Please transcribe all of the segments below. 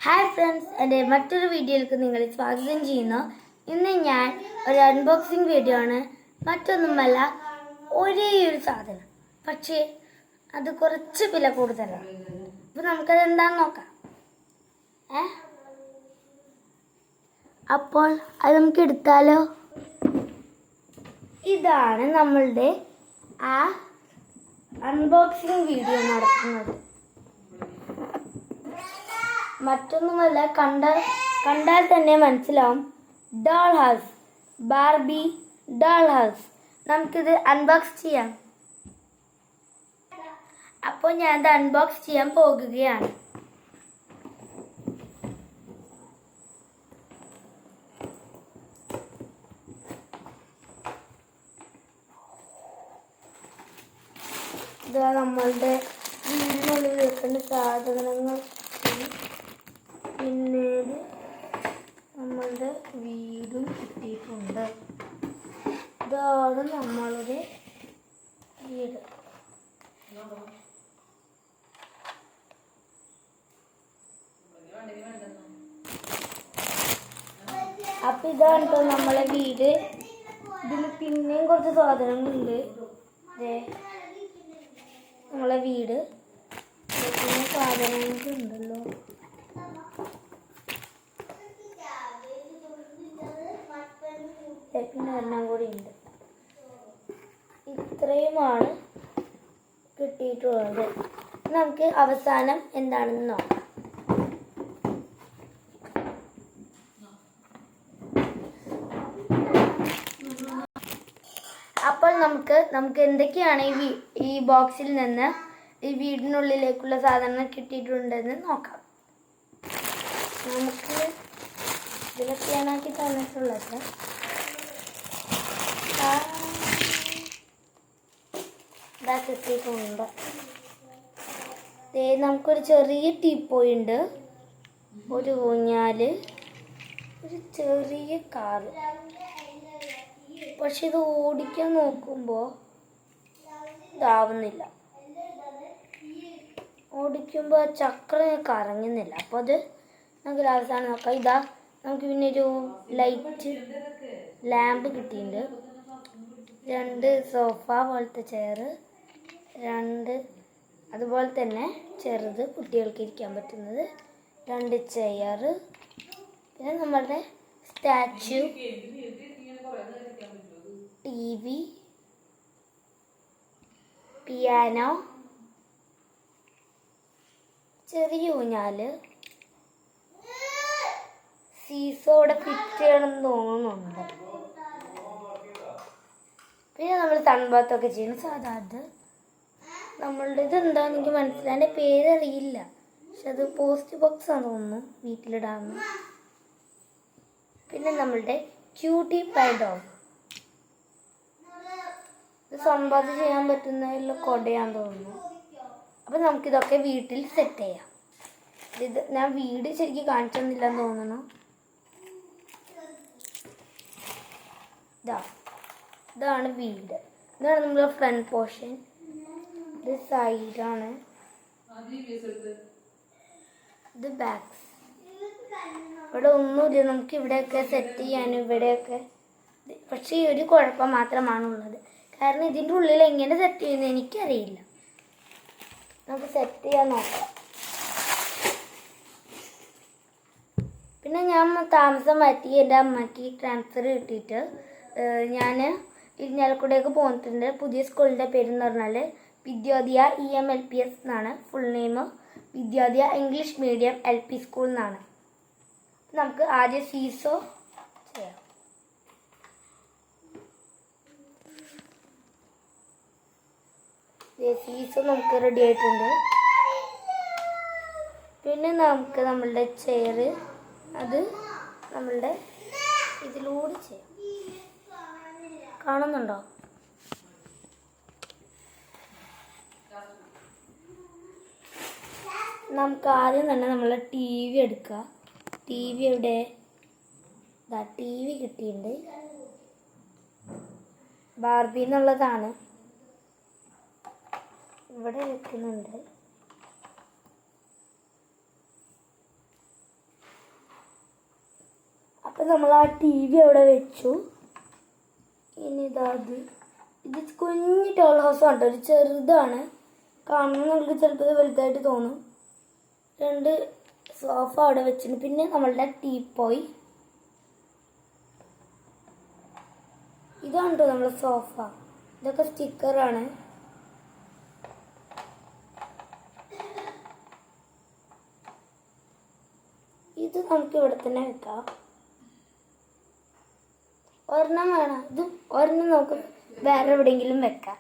Hi friends, എൻ്റെ മറ്റൊരു വീഡിയോയിലേക്ക് നിങ്ങളെ സ്വാഗതം ചെയ്യുന്നു. ഇന്ന് ഞാൻ ഒരു അൺബോക്സിങ് വീഡിയോ ആണ്. മറ്റൊന്നുമല്ല, ഒരേ ഒരു സാധനം, പക്ഷേ അത് കുറച്ച് വില കൂടുതലാണ്. അപ്പോൾ നമുക്കത് എന്താണെന്ന് നോക്കാം. അപ്പോൾ അത് നമുക്ക് എടുത്താലോ? ഇതാണ് നമ്മളുടെ ആ അൺബോക്സിങ് വീഡിയോ നടത്തുന്നത്. മറ്റൊന്നുമല്ല, കണ്ടാൽ തന്നെ മനസ്സിലാവും. Doll house, Barbie doll house. നമുക്കിത് അൺബോക്സ് ചെയ്യാം. അപ്പോൾ ഞാനത് അൺബോക്സ് ചെയ്യാൻ പോകുകയാണ്. ഇതാ നമ്മളുടെ വീടിനുള്ളിൽ വെക്കേണ്ട സാധനങ്ങൾ. പിന്നീട് നമ്മളുടെ വീടും കിട്ടിയിട്ടുണ്ട്. ഇതാണ് നമ്മളുടെ വീട്. അപ്പം ഇതാണ് കേട്ടോ നമ്മളെ വീട്. ഇതിൽ പിന്നെയും കുറച്ച് സാധനങ്ങളുണ്ട്. നമ്മളെ വീട് പിന്നെ സാധനങ്ങളുണ്ടല്ലോ. പിന്നെ ഒരെണ്ണം കൂടി ഉണ്ട്. ഇത്രയുമാണ് കിട്ടിയിട്ടുള്ളത്. നമുക്ക് അവസാനം എന്താണെന്ന് നോക്കാം. അപ്പോൾ നമുക്ക് എന്തൊക്കെയാണ് ഈ ബോക്സിൽ നിന്ന് ഈ വീടിനുള്ളിലേക്കുള്ള സാധനങ്ങൾ കിട്ടിയിട്ടുണ്ടെന്ന് നോക്കാം. നമുക്ക് ഇതിലൊക്കെയാണ് ആക്കി തന്നിട്ടുള്ളത്. കിട്ടിയിട്ടുണ്ട്. നമുക്കൊരു ചെറിയ ടീപ്പോയി ഉണ്ട്, ഒരു ഊഞ്ഞാല്, ഒരു ചെറിയ കാറ്. പക്ഷെ ഇത് ഓടിക്കാൻ നോക്കുമ്പോൾ ഇതാവുന്നില്ല. ഓടിക്കുമ്പോൾ ചക്രം കറങ്ങുന്നില്ല. അപ്പോൾ അത് നമുക്ക് അവസാനം നോക്കാം. ഇതാ നമുക്ക് പിന്നെ ഒരു ലൈറ്റ് ലാമ്പ് കിട്ടിയിട്ടുണ്ട്. 2 സോഫ പോലത്തെ ചെയറ്, 2 അതുപോലെ തന്നെ ചെറുത് കുട്ടികൾക്ക് ഇരിക്കാൻ പറ്റുന്നത് 2 ചെയറ്, പിന്നെ നമ്മളുടെ സ്റ്റാച്ചു, TV, പിയാനോ, ചെറിയ ഊഞ്ഞാല്, സീസോടെ ഫിറ്റ് ചെയ്യണമെന്ന് തോന്നുന്നുണ്ട്. പിന്നെ നമ്മൾ തണുപ്പത്തൊക്കെ ചെയ്യുന്ന സാധാ അത് നമ്മളുടെ ഇതെന്താണെന്ന് എനിക്ക് മനസ്സിലായി. എൻ്റെ പേരറിയില്ല, പക്ഷെ അത് പോസ്റ്റ് ബോക്സ് ആണെന്ന് തോന്നുന്നു, വീട്ടിലിടാമെന്ന്. പിന്നെ നമ്മളുടെ ക്യൂട്ടി പൈ ഡോഗ്. ഇത് സമ്പാദ്യം ചെയ്യാൻ പറ്റുന്നതിലുള്ള കൊടയാന്ന് തോന്നുന്നു. അപ്പം നമുക്കിതൊക്കെ വീട്ടിൽ സെറ്റ് ചെയ്യാം. ഇത് ഞാൻ വീട് ശരിക്കും കാണിച്ചൊന്നുമില്ലെന്ന് തോന്നുന്നു. ഇതാണ് വീട്. ഇതാണ് നമ്മുടെ ഫ്രണ്ട് പോർഷൻ. ഇത് സൈഡാണ്, ഇത് ബാക്സ്. ഇവിടെ ഒന്നുമില്ല, നമുക്ക് ഇവിടെയൊക്കെ സെറ്റ് ചെയ്യാനും ഇവിടെയൊക്കെ. പക്ഷേ ഈ ഒരു കുഴപ്പം മാത്രമാണുള്ളത്, കാരണം ഇതിൻ്റെ ഉള്ളിൽ എങ്ങനെ സെറ്റ് ചെയ്യുന്നത് എനിക്കറിയില്ല. നമുക്ക് സെറ്റ് ചെയ്യാൻ നോക്കാം. പിന്നെ ഞാൻ താമസം മാറ്റി എൻ്റെ അമ്മയ്ക്ക് ട്രാൻസ്ഫർ കിട്ടിയിട്ട് ഞാൻ ഇരിഞ്ഞാലക്കുടേക്ക് പോന്നിട്ടുണ്ട്. പുതിയ സ്കൂളിൻ്റെ പേരെന്ന് പറഞ്ഞാൽ വിദ്യോദയ EMLPS എന്നാണ്. Full name Vidyodaya English medium LP school എന്നാണ്. നമുക്ക് ആദ്യം സീസോ ചെയ്യാം. സീസോ നമുക്ക് റെഡി ആയിട്ടുണ്ട്. പിന്നെ നമുക്ക് നമ്മളുടെ ചെയർ, അത് നമ്മളുടെ ഇതിലൂടെ ചെയ്യാം. കാണുന്നുണ്ടോ? നമുക്ക് ആദ്യം തന്നെ നമ്മളെ TV എടുക്കുക. TV എവിടെ? TV കിട്ടിയിട്ടുണ്ട്. ബാർബി എന്നുള്ളതാണ്. ഇവിടെ വെക്കുന്നുണ്ട്. അപ്പം നമ്മൾ ആ ടി വി അവിടെ വെച്ചു. ഇനി ഇത് കുഞ്ഞു ടോൾ ഹൗസാണ് കേട്ടോ, ഒരു ചെറുതാണ്. കാണുമ്പോൾ നമുക്ക് ചിലപ്പോൾ വലുതായിട്ട് തോന്നും. 2 സോഫ അവിടെ വെച്ചിട്ടുണ്ട്. പിന്നെ നമ്മളുടെ ടീപ്പോയ്, ഇതാണ് കേട്ടോ നമ്മളെ സോഫ. ഇതൊക്കെ സ്റ്റിക്കറാണ്. ഇത് നമുക്ക് ഇവിടെ തന്നെ വെക്കാം. ഒരെണ്ണം വേണം, ഇത് ഒരെണ്ണം നമുക്ക് വേറെ എവിടെയെങ്കിലും വെക്കാം.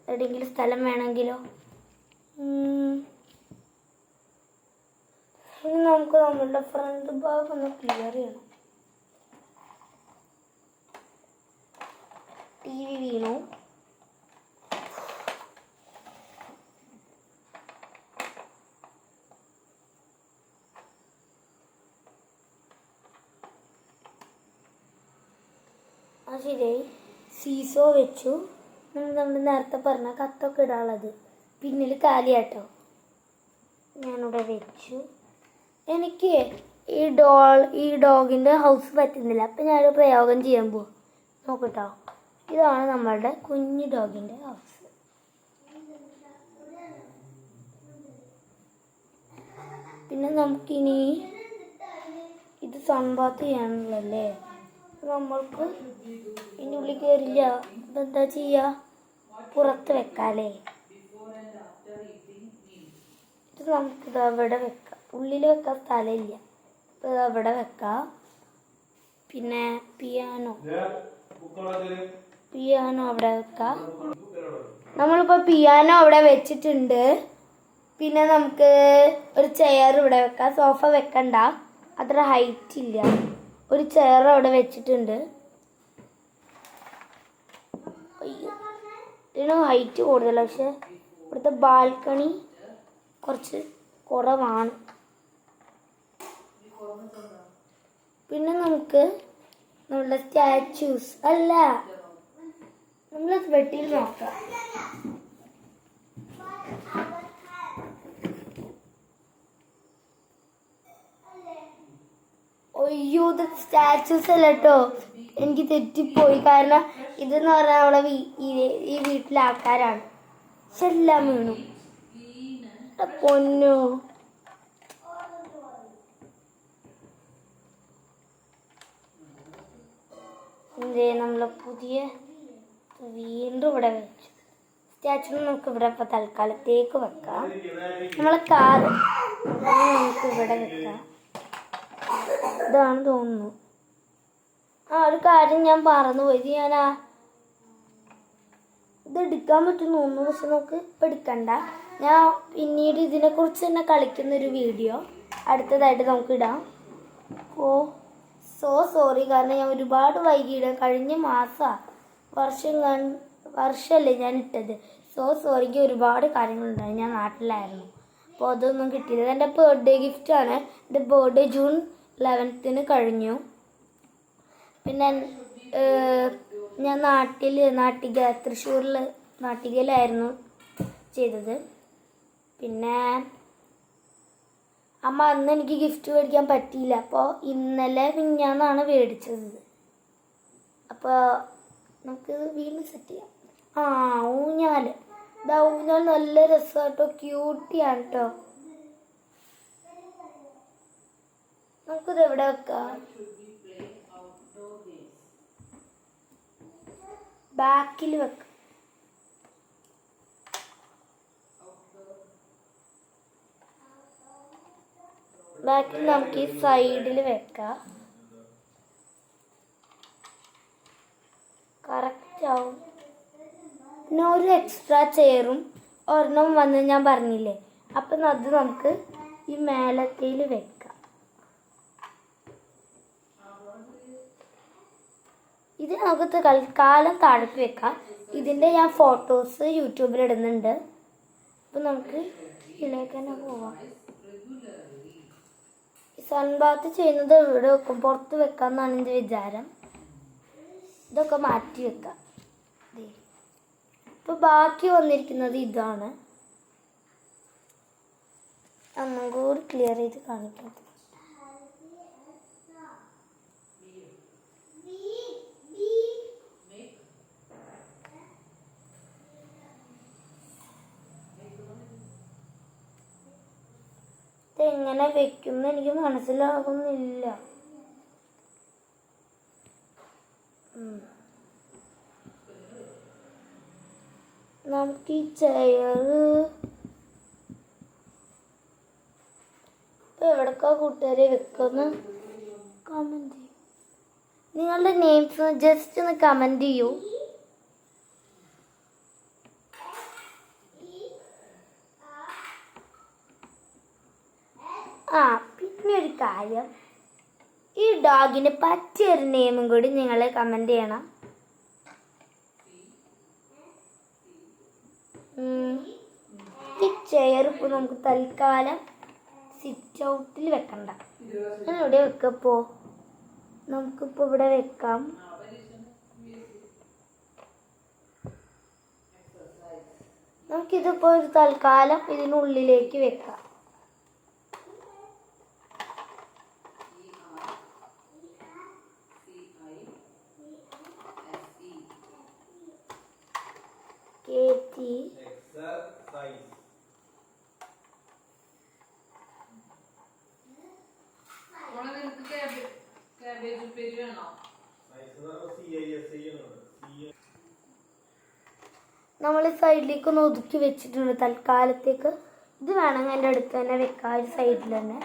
എവിടെയെങ്കിലും സ്ഥലം വേണമെങ്കിലോ. ഇനി നമുക്ക് നമ്മളുടെ ഫ്രണ്ട് ഭാഗം ഒന്ന് ക്ലിയർ ചെയ്യണം. ടി വി വീണു. ശരിയായി. സീസോ വെച്ചു. നമ്മൾ നേരത്തെ പറഞ്ഞ കത്തൊക്കെ ഇടാനുള്ളത് പിന്നിൽ കാലിയാട്ടോ ഞാനിവിടെ വെച്ചു. എനിക്ക് ഈ ഡോഗിൻ്റെ ഹൗസ് പറ്റുന്നില്ല. അപ്പം ഞാനൊരു പ്രയോഗം ചെയ്യാൻ പോവാം. നോക്കട്ടോ, ഇതാണ് നമ്മളുടെ കുഞ്ഞു ഡോഗിൻ്റെ ഹൗസ്. പിന്നെ നമുക്കിനി ഇത് സൺബാത്ത് ചെയ്യാനുള്ളല്ലേ. നമ്മൾക്ക് ഇനി ഉള്ളിൽ കയറില്ല. ഇതെന്താ ചെയ്യുക, പുറത്ത് വെക്കാല്ലേ. ഇത് നമുക്കിത് അവിടെ വെക്കാം. ഉള്ളിൽ വെക്കാൻ സ്ഥലമില്ല, ഇത് അവിടെ വെക്കാം. പിന്നെ പിയാനോ അവിടെ വെക്കാം. നമ്മളിപ്പോൾ പിയാനോ അവിടെ വെച്ചിട്ടുണ്ട്. പിന്നെ നമുക്ക് ഒരു ചെയർ ഇവിടെ വെക്കാം. സോഫ വെക്കണ്ട, അത്ര ഹൈറ്റ് ഇല്ല. ഒരു ചെയർ അവിടെ വെച്ചിട്ടുണ്ട്. ഇതിന് ഹൈറ്റ് കൂടുതലാണ്, പക്ഷെ ഇവിടുത്തെ ബാൽക്കണി കുറച്ച് കുറവാണ്. പിന്നെ നമുക്ക് നമ്മളുടെ സ്റ്റാച്യൂസ് അല്ല, നമ്മളത് വെട്ടിയിൽ നോക്കാം. അയ്യോ, ഇത് സ്റ്റാച്യൂസ് അല്ല കേട്ടോ, എനിക്ക് തെറ്റിപ്പോയി. കാരണം ഇതെന്ന് പറഞ്ഞാൽ നമ്മളെ ഈ വീട്ടിലെ ആൾക്കാരാണ്. പക്ഷെ എല്ലാം വീണു. പൊന്നോ, നമ്മൾ പുതിയ വീണ്ടും ഇവിടെ വെച്ചു. സ്റ്റാച്യു നമുക്ക് ഇവിടെ ഇപ്പോൾ തൽക്കാലത്തേക്ക് വെക്കാം. നമ്മളെ കാർ നമുക്ക് ഇവിടെ വെക്കാം. ഇതാണ് തോന്നുന്നു. ഒരു കാര്യം ഞാൻ മറന്നുപോയി. ഇത് എടുക്കാൻ പറ്റുമെന്ന് തോന്നുന്നു, പക്ഷെ നമുക്ക് ഇപ്പം എടുക്കണ്ട. ഞാൻ പിന്നീട് ഇതിനെക്കുറിച്ച് തന്നെ കളിക്കുന്നൊരു വീഡിയോ അടുത്തതായിട്ട് നമുക്ക് ഇടാം. സോറി, കാരണം ഞാൻ ഒരുപാട് വൈകിയിടാം. കഴിഞ്ഞ വർഷമല്ലേ ഞാൻ ഇട്ടത്. സോറിക്ക് ഒരുപാട് കാര്യങ്ങളുണ്ടായി. ഞാൻ നാട്ടിലായിരുന്നു, അപ്പോൾ അതൊന്നും കിട്ടിയില്ല. ഇതെൻ്റെ ബർത്ത്ഡേ ഗിഫ്റ്റാണ്. എൻ്റെ ബർത്ത്ഡേ ജൂൺ 11 കഴിഞ്ഞു. പിന്നെ ഞാൻ തൃശ്ശൂരിൽ നാട്ടികയിലായിരുന്നു ചെയ്തത്. പിന്നെ അമ്മ അന്ന് എനിക്ക് ഗിഫ്റ്റ് മേടിക്കാൻ പറ്റിയില്ല, അപ്പോൾ ഇന്നലെ മിഞ്ഞാന്നാണ് മേടിച്ചത്. അപ്പോൾ നമുക്ക് വീണ്ടും സെറ്റ് ചെയ്യാം. ഊഞ്ഞാൽ. ഊഞ്ഞാൽ നല്ല രസമാട്ടോ, ക്യൂട്ടിയാണ് കേട്ടോ. നമുക്കിത് എവിടെ വെക്കാം? ബാക്കിൽ വെക്കാം. ബാക്കിൽ നമുക്ക് ഈ സൈഡിൽ വെക്കാം. കറക്റ്റ് ആവും. പിന്നെ ഒരു എക്സ്ട്രാ ചെയറും ഒരെണ്ണം വന്ന് ഞാൻ പറഞ്ഞില്ലേ, അപ്പം അത് നമുക്ക് ഈ മേലത്തേൽ വെക്കാം. ഇത് നമുക്ക് തൽക്കാലം താഴേക്ക് വെക്കാം. ഇതിൻ്റെ ഞാൻ ഫോട്ടോസ് യൂട്യൂബിൽ ഇടുന്നുണ്ട്. അപ്പം നമുക്ക് ഇതിലേക്ക് തന്നെ പോവാം. സൺബാത്ത് ചെയ്യുന്നത് ഇവിടെ വെക്കും, പുറത്ത് വെക്കാമെന്നാണ് എൻ്റെ വിചാരം. ഇതൊക്കെ മാറ്റി വെക്കാം. ഇപ്പോൾ ബാക്കി വന്നിരിക്കുന്നത് ഇതാണ്. ഒന്നും കൂടി ക്ലിയർ ചെയ്ത് കാണിക്കാം. എങ്ങനെ വെക്കുന്നു എനിക്ക് മനസ്സിലാകുന്നില്ല. നമുക്ക് ഈ ചെയർ എവിടേക്കാ കൂട്ടുകാരെ വെക്കുന്ന കമന്റ് ചെയ്യൂ. നിങ്ങളുടെ നെയിംസ് ജസ്റ്റ് ഒന്ന് കമന്റ് ചെയ്യൂ. പിന്നെ ഒരു കാര്യം, ഈ ഡോഗിന് പറ്റിയൊരു നെയിമും കൂടി നിങ്ങൾ കമന്റ് ചെയ്യണം. ഈ ചെയർ ഇപ്പോൾ നമുക്ക് തൽക്കാലം സിറ്റ് ഔട്ടിൽ വെക്കണ്ട. ഞാൻ ഇവിടെ വെക്കപ്പോ നമുക്കിപ്പോൾ ഇവിടെ വെക്കാം. നമുക്കിതിപ്പോൾ ഒരു തൽക്കാലം ഇതിനുള്ളിലേക്ക് വെക്കാം. നമ്മൾ സൈഡിലേക്ക് ഒന്ന് ഒതുക്കി വെച്ചിട്ടുണ്ട് തൽക്കാലത്തേക്ക്. ഇത് വേണമെങ്കിൽ എൻ്റെ അടുത്ത് തന്നെ വെക്കാം, ഒരു സൈഡിൽ തന്നെ.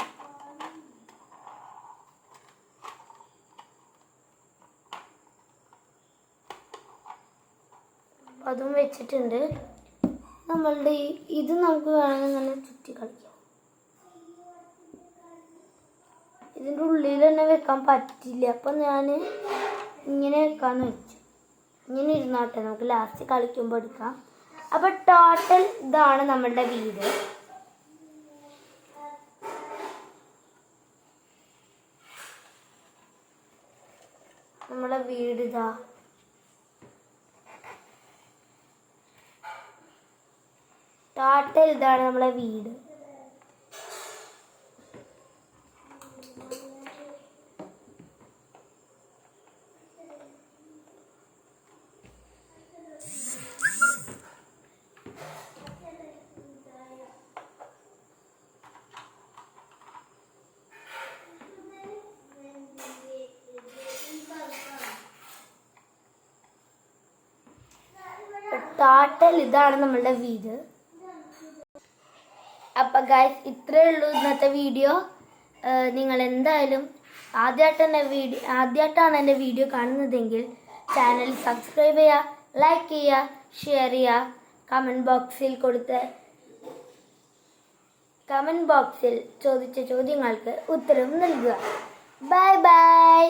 അതും വെച്ചിട്ടുണ്ട്. നമ്മളുടെ ഇത് നമുക്ക് വേണമെങ്കിൽ നല്ല ചുറ്റി കളിക്കാം. ഇതിൻ്റെ ഉള്ളിൽ തന്നെ വെക്കാൻ പറ്റില്ല, അപ്പം ഞാൻ ഇങ്ങനെ വെക്കാമെന്ന് വെച്ചു. ഇങ്ങനെ ഇരുന്നാട്ടെ, നമുക്ക് ലാസ്റ്റ് കളിക്കുമ്പോൾ എടുക്കാം. അപ്പം ടോട്ടൽ ഇതാണ് നമ്മളുടെ വീട്. നമ്മുടെ വീട് ഇതാ. ടോട്ടൽ ഇതാണ് നമ്മളെ വീട്. ടോട്ടൽ ഇതാണ് നമ്മളുടെ വീട്. അപ്പം ഗൈസ്, ഇത്രയേ ഉള്ളൂ ഇന്നത്തെ വീഡിയോ. നിങ്ങൾ എന്തായാലും ആദ്യമായിട്ടാണ് എൻ്റെ വീഡിയോ കാണുന്നതെങ്കിൽ ചാനൽ സബ്സ്ക്രൈബ് ചെയ്യുക, ലൈക്ക് ചെയ്യുക, ഷെയർ ചെയ്യുക. കമൻറ്റ് ബോക്സിൽ ചോദിച്ച ചോദ്യങ്ങൾക്ക് ഉത്തരം നൽകുക. Bye bye.